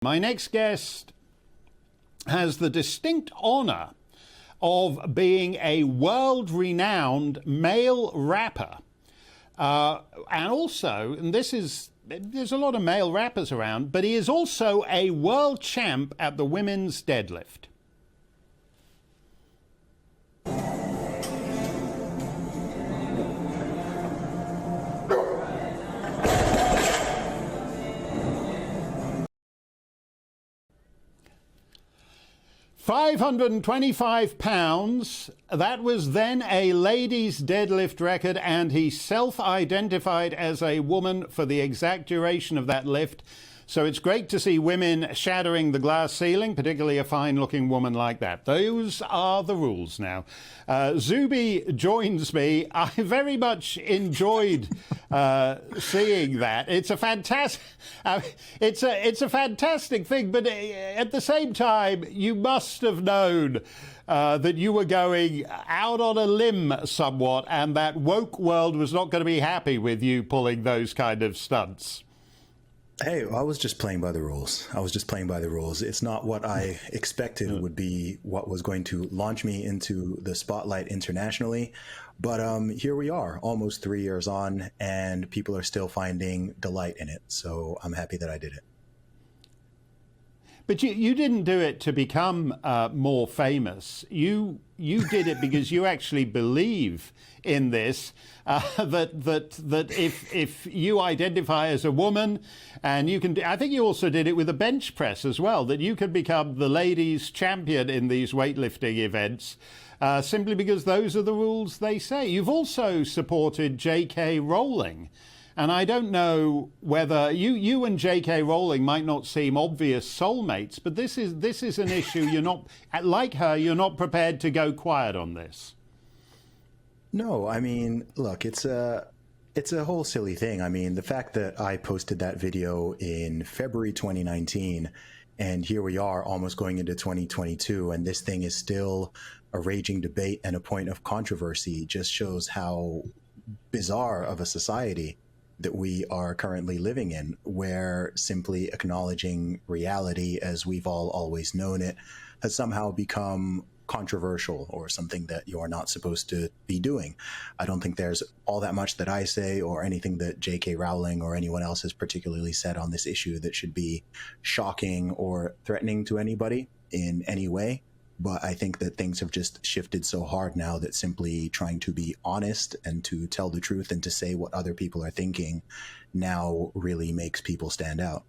My next guest has the distinct honor of being a world-renowned male rapper. And also, and there's a lot of male rappers around, but he is also a world champ at the women's deadlift. 525 pounds, that was then a ladies' deadlift record, and he self-identified as a woman for the exact duration of that lift. So it's great to see women shattering the glass ceiling, particularly a fine-looking woman like that. Those are the rules now. Zuby joins me. I very much enjoyed seeing that. It's a fantastic, it's a fantastic thing. But at the same time, you must have known that you were going out on a limb somewhat, and that woke world was not going to be happy with you pulling those kind of stunts. Hey, I was just playing by the rules. It's not what I expected would be what was going to launch me into the spotlight internationally. But here we are, almost 3 years on, and people are still finding delight in it. So I'm happy that I did it. But you didn't do it to become more famous. You did it because you actually believe in this, that if you identify as a woman, and you can, I think you also did it with a bench press as well, that you could become the ladies' champion in these weightlifting events, simply because those are the rules they say. You've also supported J.K. Rowling. And I don't know whether you and J.K. Rowling might not seem obvious soulmates, but this is an issue you're not, like her, you're not prepared to go quiet on this. No, I mean, look, it's a whole silly thing. I mean, the fact that I posted that video in February 2019, and here we are almost going into 2022, and this thing is still a raging debate and a point of controversy, just shows how bizarre of a society that we are currently living in, where simply acknowledging reality as we've all always known it has somehow become controversial or something that you are not supposed to be doing. I don't think there's all that much that I say or anything that J.K. Rowling or anyone else has particularly said on this issue that should be shocking or threatening to anybody in any way. But I think that things have just shifted so hard now that simply trying to be honest and to tell the truth and to say what other people are thinking now really makes people stand out.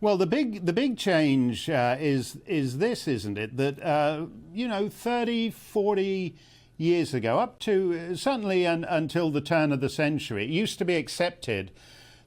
Well, the big change is this, isn't it? That, 30, 40 years ago, up to certainly until the turn of the century, it used to be accepted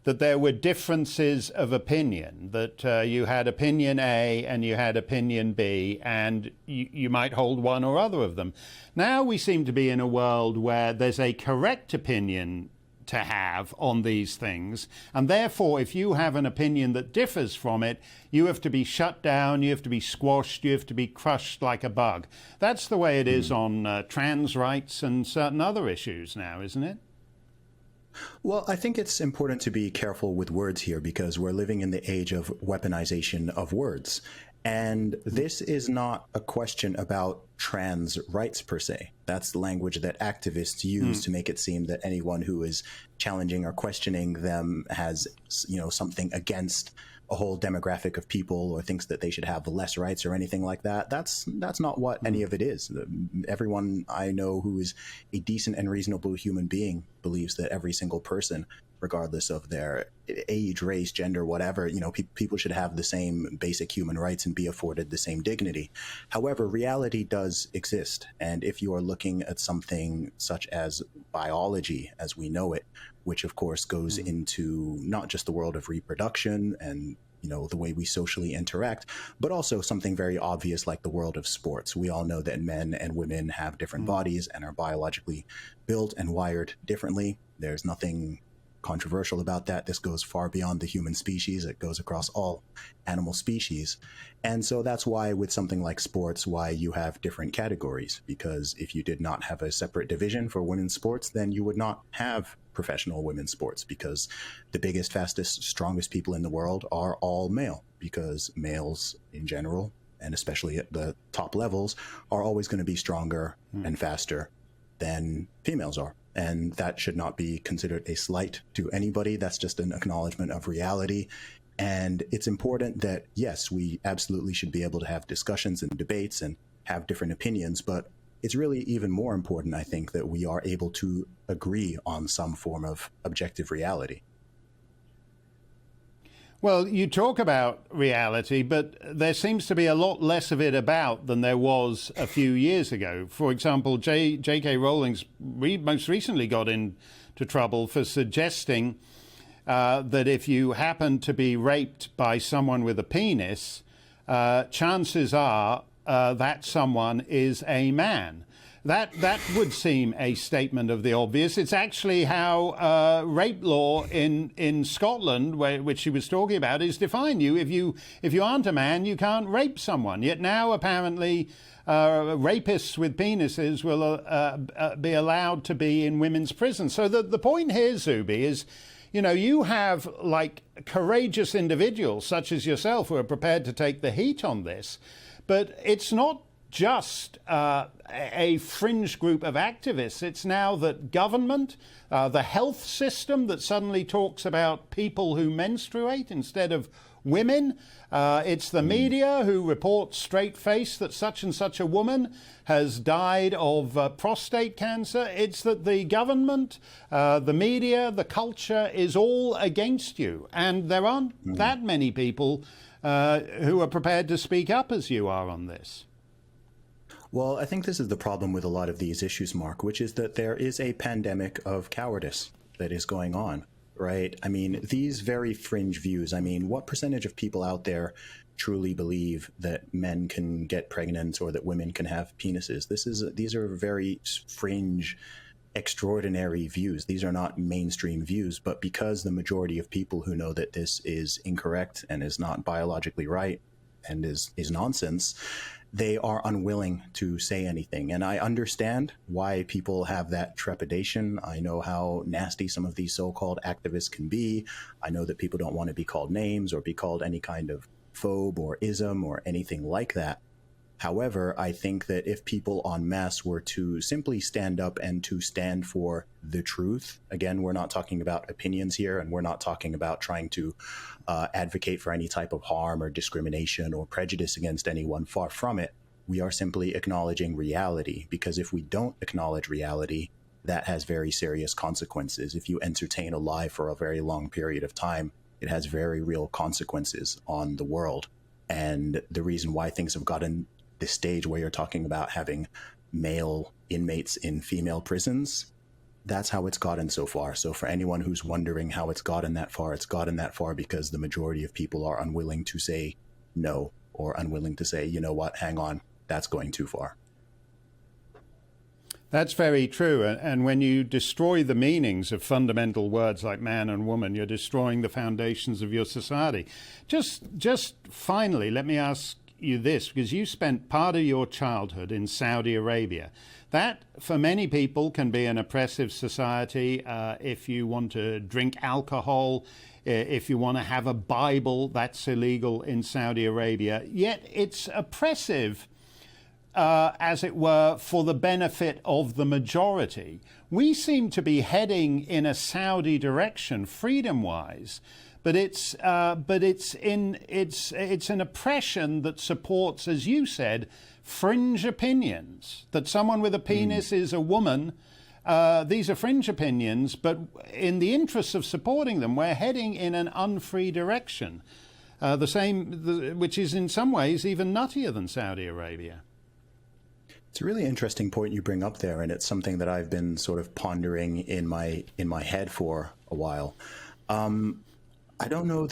that there were differences of opinion, that you had opinion A and you had opinion B, and you might hold one or other of them. Now we seem to be in a world where there's a correct opinion to have on these things, and therefore if you have an opinion that differs from it, you have to be shut down, you have to be squashed, you have to be crushed like a bug. That's the way it is on trans rights and certain other issues now, isn't it? Well, I think it's important to be careful with words here because we're living in the age of weaponization of words. And this is not a question about trans rights per se. That's the language that activists use to make it seem that anyone who is challenging or questioning them has, something against a whole demographic of people or thinks that they should have less rights or anything like that. That's not what any of it is. Everyone I know who is a decent and reasonable human being believes that every single person, regardless of their age, race, gender, whatever, people should have the same basic human rights and be afforded the same dignity. However, reality does exist. And if you are looking at something such as biology as we know it, which of course goes into not just the world of reproduction and the way we socially interact, but also something very obvious like the world of sports. We all know that men and women have different bodies and are biologically built and wired differently. There's nothing controversial about that. This goes far beyond the human species. It goes across all animal species. And so that's why with something like sports, why you have different categories, because if you did not have a separate division for women's sports, then you would not have professional women's sports, because the biggest, fastest, strongest people in the world are all male, because males in general, and especially at the top levels, are always going to be stronger and faster than females are. And that should not be considered a slight to anybody. That's just an acknowledgement of reality. And it's important that, yes, we absolutely should be able to have discussions and debates and have different opinions, but it's really even more important, I think, that we are able to agree on some form of objective reality. Well, you talk about reality, but there seems to be a lot less of it about than there was a few years ago. For example, J.K. Rowling's most recently got into trouble for suggesting that if you happen to be raped by someone with a penis, chances are that someone is a man. That would seem a statement of the obvious. It's actually how rape law in Scotland, which she was talking about, is defined. If you aren't a man, you can't rape someone. Yet now apparently rapists with penises will be allowed to be in women's prisons. So the point here, Zuby, is, you have like courageous individuals such as yourself who are prepared to take the heat on this, but it's not just a fringe group of activists. It's now that government, the health system that suddenly talks about people who menstruate instead of women. It's the media who report straight-faced that such and such a woman has died of prostate cancer. It's that the government, the media, the culture is all against you. And there aren't that many people who are prepared to speak up as you are on this. Well, I think this is the problem with a lot of these issues, Mark, which is that there is a pandemic of cowardice that is going on, right? I mean, these very fringe views, what percentage of people out there truly believe that men can get pregnant or that women can have penises? These are very fringe, extraordinary views. These are not mainstream views, but because the majority of people who know that this is incorrect and is not biologically right and is nonsense, they are unwilling to say anything. And I understand why people have that trepidation. I know how nasty some of these so-called activists can be. I know that people don't want to be called names or be called any kind of phobe or ism or anything like that. However, I think that if people en masse were to simply stand up and to stand for the truth, again, we're not talking about opinions here, and we're not talking about trying to advocate for any type of harm or discrimination or prejudice against anyone. Far from it. We are simply acknowledging reality, because if we don't acknowledge reality, that has very serious consequences. If you entertain a lie for a very long period of time, it has very real consequences on the world. And the reason why things have gotten this stage where you're talking about having male inmates in female prisons, that's how it's gotten so far. So for anyone who's wondering how it's gotten that far because the majority of people are unwilling to say no, or unwilling to say, you know what, hang on, that's going too far. That's very true. And when you destroy the meanings of fundamental words like man and woman, you're destroying the foundations of your society. Just finally, let me ask you this, because you spent part of your childhood in Saudi Arabia. That, for many people, can be an oppressive society. If you want to drink alcohol, if you want to have a Bible, that's illegal in Saudi Arabia. Yet it's oppressive, as it were, for the benefit of the majority. We seem to be heading in a Saudi direction, freedom-wise. But it's an oppression that supports, as you said, fringe opinions. That someone with a penis is a woman. These are fringe opinions, but in the interests of supporting them, we're heading in an unfree direction. Which is in some ways even nuttier than Saudi Arabia. It's a really interesting point you bring up there, and it's something that I've been sort of pondering in my head for a while. I don't know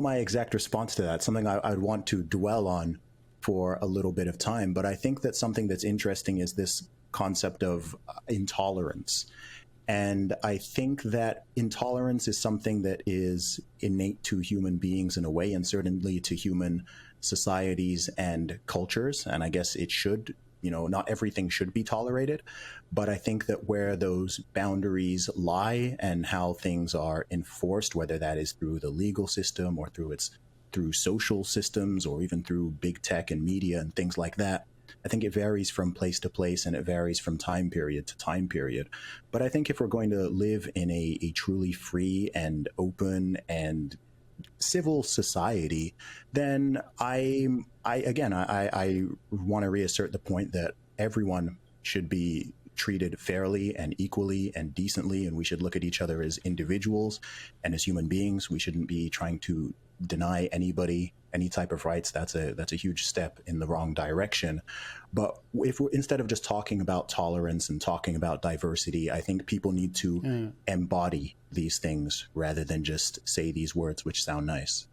my exact response to that. Something I'd want to dwell on for a little bit of time. But I think that something that's interesting is this concept of intolerance. And I think that intolerance is something that is innate to human beings in a way, and certainly to human societies and cultures. And I guess it should, not everything should be tolerated. But I think that where those boundaries lie and how things are enforced, whether that is through the legal system or through social systems or even through big tech and media and things like that, I think it varies from place to place and it varies from time period to time period. But I think if we're going to live in a truly free and open and civil society, then I want to reassert the point that everyone should be treated fairly and equally and decently, and we should look at each other as individuals and as human beings. We shouldn't be trying to deny anybody any type of rights. That's a huge step in the wrong direction. But if we're, instead of just talking about tolerance and talking about diversity, I think people need to embody these things rather than just say these words which sound nice.